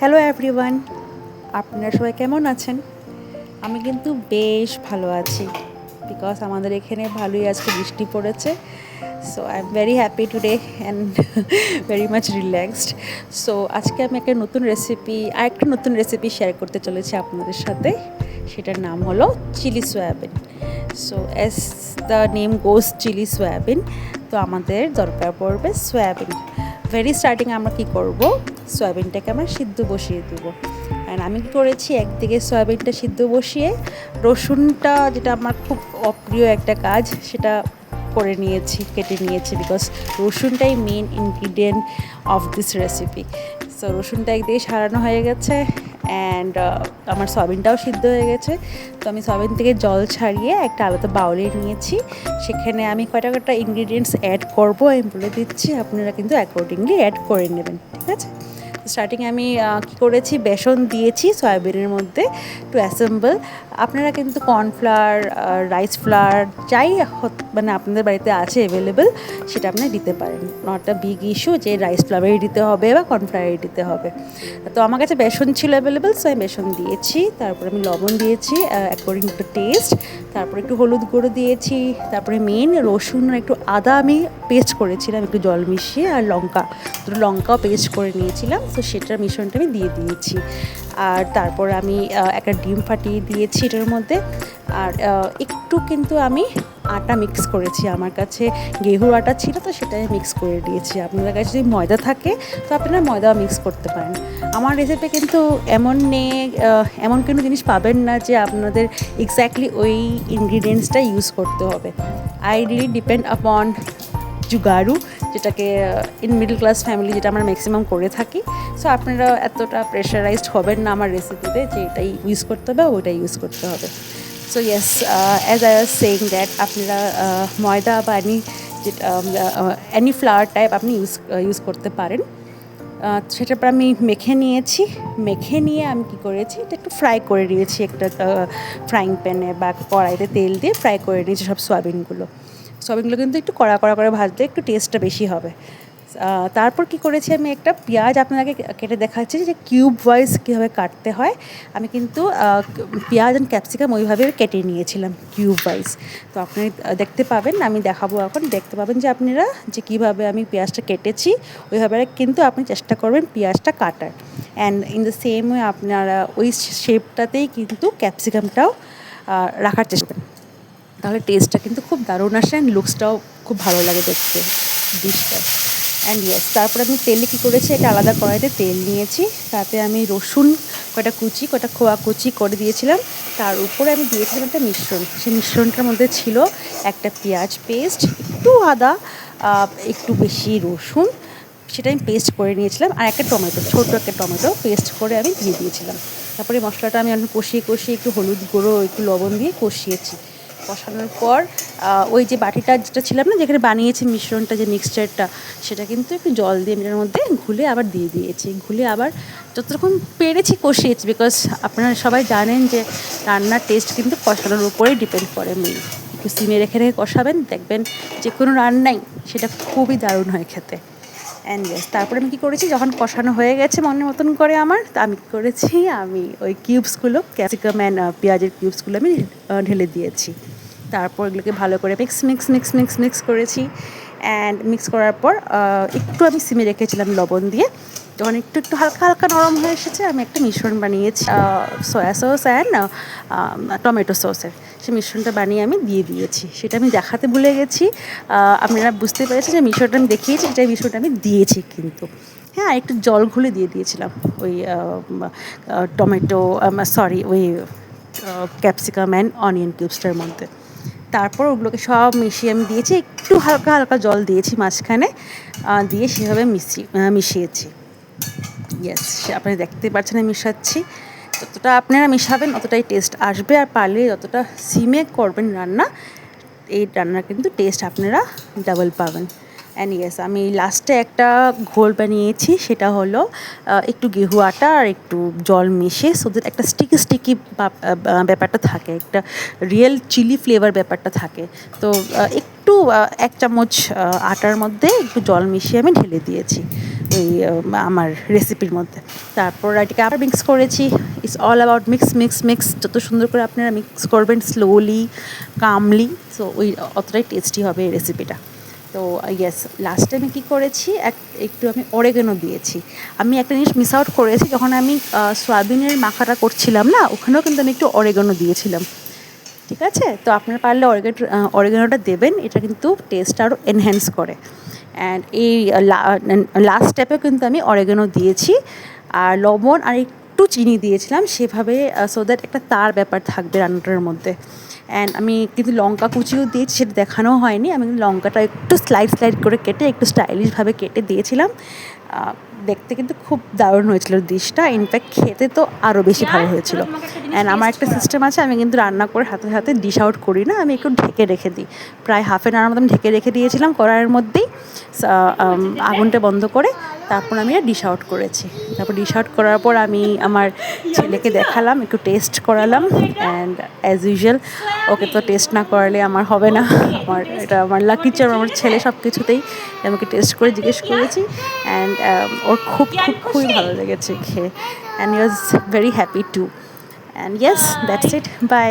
Hello everyone, আপনারা সবাই কেমন আছেন? আমি কিন্তু বেশ ভালো আছি বিকজ আমাদের এখানে ভালোই আজকে বৃষ্টি পড়েছে। So I am very happy today and very much relaxed. So আজকে আমি আরেকটা নতুন রেসিপি শেয়ার করতে চলেছি আপনাদের সাথে। সেটার নাম হলো chilli soybean. So as the name goes chilli soybean, তো আমাদের দরকার পড়বে সয়াবিন। ভেরি স্টার্টিং আমরা কী করব, সয়াবিনটাকে আমরা সিদ্ধ বসিয়ে দেবো। অ্যান্ড আমি কী করেছি, একদিকে সয়াবিনটা সিদ্ধ বসিয়ে রসুনটা, যেটা আমার খুব অপ্রিয় একটা কাজ, সেটা কেটে নিয়েছি বিকজ রসুনটাই main ingredient of this recipe. So রসুনটা একদিকে সারানো হয়ে গেছে অ্যান্ড আমার সয়াবিনটাও সিদ্ধ হয়ে গেছে। তো আমি সয়াবিন থেকে জল ছাড়িয়ে একটা আলাদা বাউলে নিয়েছি। সেখানে আমি কয়টা ইনগ্রিডিয়েন্টস অ্যাড করবো আমি বলে দিচ্ছি, আপনারা কিন্তু অ্যাকর্ডিংলি অ্যাড করে নেবেন, ঠিক আছে? স্টার্টিংয়ে আমি কী করেছি, বেসন দিয়েছি সয়াবিনের মধ্যে টু অ্যাসেম্বল। আপনারা কিন্তু কর্নফ্লাওয়ার, রাইস ফ্লাওয়ার যাই মানে আপনাদের বাড়িতে আছে অ্যাভেলেবেল, সেটা আপনি দিতে পারেন। নট আ বিগ ইস্যু যে রাইস ফ্লাওয়ারই দিতে হবে বা কর্নফ্লাওয়ারই দিতে হবে। তো আমার কাছে বেসন ছিল অ্যাভেলেবেল, সো আমি বেসন দিয়েছি। তারপর আমি লবণ দিয়েছি অ্যাকর্ডিং টু টেস্ট। তারপর একটু হলুদ গুঁড়ো দিয়েছি। তারপরে মেন রসুন আর একটু আদা আমি পেস্ট করেছিলাম একটু জল মিশিয়ে, আর লঙ্কাও পেস্ট করে নিয়েছিলাম। তো সেটার মিশ্রণটা আমি দিয়ে দিয়েছি। আর তারপর আমি একটা ডিম ফাটিয়ে দিয়েছি এটার মধ্যে। আর একটু কিন্তু আমি আটা মিক্স করেছি, আমার কাছে গেহুর আটা ছিল তো সেটাই মিক্স করে দিয়েছি। আপনাদের কাছে যদি ময়দা থাকে তো আপনারা ময়দাও মিক্স করতে পারেন। আমার রেসিপি কিন্তু এমন কোনো জিনিস পাবেন না যে আপনাদের এক্স্যাক্টলি ওই ইনগ্রিডিয়েন্টসটা ইউজ করতে হবে। আই রিলি ডিপেন্ড আপন জুগাড়ু, যেটাকে ইন মিডল ক্লাস ফ্যামিলি যেটা আমরা ম্যাক্সিমাম করে থাকি। সো আপনারা এতটা প্রেশারাইজড হবেন না আমার রেসিপিতে যে এটাই ইউজ করতে হবে ওইটাই ইউজ করতে হবে। So yes, as I was saying that আপনারা ময়দা বা এনি ফ্লাওয়ার টাইপ আপনি ইউজ করতে পারেন। সেটার পর আমি মেখে নিয়ে আমি কী করেছি, এটা একটু ফ্রাই করে নিয়েছি একটা ফ্রাইং প্যানে বা কড়াইতে তেল দিয়ে ফ্রাই করে নিয়েছি সব সয়াবিনগুলো কিন্তু একটু কড়া করে ভাজলে একটু টেস্টটা বেশি হবে। তারপর কি করেছি, আমি একটা পেঁয়াজ আপনাকে কেটে দেখাচ্ছি যে কিউব ওয়াইজ কীভাবে কাটতে হয়। আমি কিন্তু পেঁয়াজ অ্যান্ড ক্যাপসিকাম ওইভাবে কেটে নিয়েছিলাম কিউব ওয়াইজ। তো আপনি দেখতে পাবেন, আমি দেখাবো এখন, দেখতে পাবেন যে আপনারা যে কীভাবে আমি পেঁয়াজটা কেটেছি ওইভাবে কিন্তু আপনি চেষ্টা করবেন পেঁয়াজটা কাটার। And in the same way আপনারা ওই শেপটাতেই কিন্তু ক্যাপসিকামটাও রাখার চেষ্টা করবেন, তাহলে টেস্টটা কিন্তু খুব দারুণ আসে অ্যান্ড লুকসটাও খুব ভালো লাগে দেখতে ডিশটা। অ্যান্ড ইয়েস, তারপরে আমি তেলে কী করেছি, একটা আলাদা কড়াইতে তেল নিয়েছি, তাতে আমি রসুন কটা খোয়া কুচি করে দিয়েছিলাম। তার উপরে আমি দিয়েছিলাম একটা মিশ্রণ, সেই মিশ্রণটার মধ্যে ছিল একটা পেঁয়াজ পেস্ট, একটু আদা, একটু বেশি রসুন, সেটা আমি পেস্ট করে নিয়েছিলাম, আর একটা ছোটো একটা টমেটো পেস্ট করে আমি দিয়ে দিয়েছিলাম। তারপরে মশলাটা আমি অনেক কষিয়ে একটু হলুদ গুঁড়ো একটু লবণ দিয়ে কষানোর পর ওই যে বাটিটা যেটা ছিলাম না, যেখানে বানিয়েছি মিশ্রণটা, যে মিক্সচারটা, সেটা কিন্তু একটু জল দিয়ে এটার মধ্যে ঘুলে আবার দিয়ে দিয়েছি। ঘুলে আবার যতক্ষণ পেরেছি কষিয়েছি, বিকজ আপনারা সবাই জানেন যে রান্নার টেস্ট কিন্তু কষানোর উপরেই ডিপেন্ড করে। মেন একটু সিমে রেখে কষাবেন, দেখবেন যে কোনো রান্নাই সেটা খুবই দারুণ হয় খেতে। অ্যান্ড ইয়েস, তারপরে আমি কী করেছি, যখন কষানো হয়ে গেছে মনের মতন করে আমার, তা আমি কী করেছি, আমি ওই কিউবসগুলো ক্যাপসিকাম অ্যান্ড পেঁয়াজের কিউবসগুলো আমি ঢেলে দিয়েছি। তারপর এগুলোকে ভালো করে মিক্স করেছি। অ্যান্ড মিক্স করার পর একটু আমি সিমে রেখেছিলাম লবণ দিয়ে। যখন একটু হালকা নরম হয়ে এসেছে, আমি একটা মিশ্রণ বানিয়েছি সয়া সস অ্যান্ড টমেটো সসের। সেই মিশ্রণটা বানিয়ে আমি দিয়ে দিয়েছি, সেটা আমি দেখাতে ভুলে গেছি। আপনারা বুঝতে পেরেছেন যে মিশ্রণটা আমি দেখিয়েছি, সেটা মিশ্রণটা আমি দিয়েছি কিন্তু। হ্যাঁ, একটু জল ঘুলে দিয়ে দিয়েছিলাম ওই ওই ক্যাপসিকাম অ্যান্ড অনিয়ন কিউবসটার মধ্যে। তারপর ওগুলোকে সব মিশিয়ে আমি দিয়েছি, একটু হালকা জল দিয়েছি মাঝখানে, দিয়ে সেভাবে মিশিয়েছি। ইয়েস, আপনি দেখতে পাচ্ছেন আমি মিশাচ্ছি। যতটা আপনারা মিশাবেন অতটাই টেস্ট আসবে, আর পারলে যতটা সিমে করবেন রান্না, এই রান্নার কিন্তু টেস্ট আপনারা ডাবল পাবেন। অ্যান্ড ইয়েস, আমি লাস্টে একটা ঘোল বানিয়েছি, সেটা হলো একটু গেহু আটা আর একটু জল মিশিয়ে, সো দ্যাট একটা স্টিকি ব্যাপারটা থাকে, একটা রিয়েল চিলি ফ্লেভার ব্যাপারটা থাকে। তো একটু 1 চামচ আটার মধ্যে একটু জল মিশিয়ে আমি ঢেলে দিয়েছি। ওই আমার রেসিপির মধ্যে। তারপর এটাকে আবার মিক্স করেছি। It's all about mix mix mix. যত সুন্দর করে আপনারা মিক্স করবেন স্লোলি, কামলি, সো ওই অতটাই টেস্টি হবে এই রেসিপিটা। তো ইয়েস, লাস্টে আমি কী করেছি, একটু আমি অরেগানো দিয়েছি। আমি একটা জিনিস মিস আউট করেছি, যখন আমি সয়াবিনের মাখাটা করছিলাম না, ওখানেও কিন্তু আমি একটু অরেগানো দিয়েছিলাম। ঠিক আছে, তো আপনারা পারলে অরেগানোটা দেবেন, এটা কিন্তু টেস্ট আরও এনহ্যান্স করে। অ্যান্ড এই লাস্ট স্টেপে কিন্তু আমি অরেগানো দিয়েছি, আর লবণ আর একটু চিনি দিয়েছিলাম সেভাবে, সো দ্যাট একটা তার ব্যাপার থাকবে রান্নাটার মধ্যে। অ্যান্ড আমি কিন্তু লঙ্কা কুচিও দিয়েছি, সেটা দেখানো হয়নি। আমি কিন্তু লঙ্কাটা একটু স্লাইড স্লাইড করে কেটে একটু স্টাইলিশভাবে কেটে দিয়েছিলাম। দেখতে কিন্তু খুব দারুণ হয়েছিল ডিশটা, ইনফ্যাক্ট খেতে তো আরও বেশি ভালো হয়েছিল। অ্যান্ড আমার একটা সিস্টেম আছে, আমি কিন্তু রান্না করে হাতে হাতে ডিশ আউট করি না, আমি একটু ঢেকে রেখে দিই। প্রায় হাফ অ্যান আওয়ার মতন ঢেকে রেখে দিয়েছিলাম কড়াইয়ের মধ্যেই, আগুনটা বন্ধ করে। তারপর আমি ডিশ আউট করেছি। তারপর ডিশ আউট করার পর আমি আমার ছেলেকে দেখালাম, একটু টেস্ট করালাম। অ্যান্ড অ্যাজ ইউজুয়াল, ওকে তো টেস্ট না করালে আমার হবে না। এটা আমার লাকি চার্ম, আমার ছেলে সব কিছুতেই আমাকে টেস্ট করে জিজ্ঞেস করেছি। অ্যান্ড ওর খুবই ভালো লেগেছে খেয়ে। And he was very happy too. And yes, that's it, by.